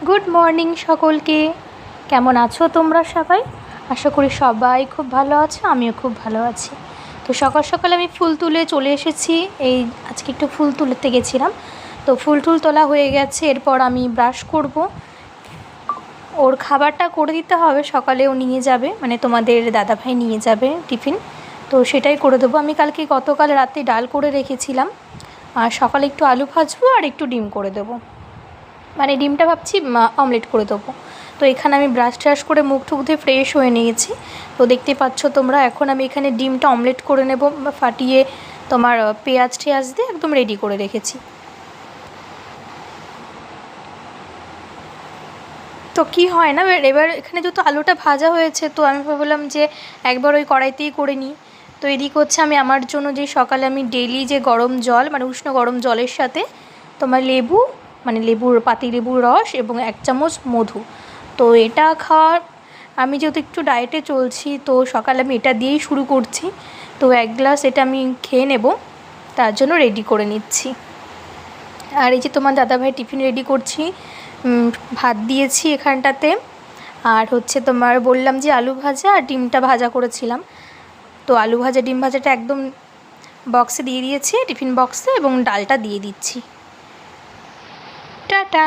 Good morning সকলকে। কেমন আছো তোমরা সবাই? আশা করি সবাই খুব ভালো আছো, আমিও খুব ভালো আছি। তো সকাল সকাল আমি ফুল তুলে চলে এসেছি। আজকে একটু ফুল তুলতে গেছিলাম, তো ফুল টুল তোলা হয়ে গেছে। এরপর আমি ব্রাশ করব, ওর খাবারটা করে দিতে হবে। সকালেও নিয়ে যাবে, মানে তোমাদের দাদাভাই নিয়ে যাবে টিফিন, তো সেটাই করে দেবো। আমি গতকাল রাতে ডাল করে রেখেছিলাম, আর সকালে একটু আলু ভাজবো আর একটু ডিম করে দেবো, মানে ডিমটা ভাবছি অমলেট করে দেবো। তো এখানে আমি ব্রাশ ট্রাশ করে মুখ টুক ধুয়ে ফ্রেশ হয়ে নিয়েছি। তো দেখতে পাচ্ছ তোমরা, এখন আমি এখানে ডিমটা অমলেট করে নেব, ফাটিয়ে তোমার পেঁয়াজ টেয়াজ দিয়ে একদম রেডি করে রেখেছি। তো কি হয় না, এবার এখানে যেহেতু আলুটা ভাজা হয়েছে, তো আমি ভাবলাম যে একবার ওই কড়াইতেই করে নিই। তো এদিক হচ্ছে আমি আমার জন্য যে সকালে আমি ডেলি যে গরম জল, মানে উষ্ণ গরম জলের সাথে তোমার লেবু, মানে পাতিলেবুর রস এবং 1 চামচ মধু, তো এটা খাওয়ার, আমি যেহেতু একটু ডায়েটে চলছি, তো সকালে আমি এটা দিয়েই শুরু করছি। তো 1 গ্লাস এটা আমি খেয়ে নেব, তার জন্য রেডি করে নিচ্ছি। আর এই যে তোমার দাদাভাই টিফিন রেডি করছি, ভাত দিয়েছি এখানটাতে, আর হচ্ছে তোমার বললাম যে আলু ভাজা আর ডিমটা ভাজা করেছিলাম, তো আলু ভাজা ডিম ভাজাটা একদম বক্সে দিয়ে দিয়েছি, টিফিন বক্সে, এবং ডালটা দিয়ে দিচ্ছি। টাটা।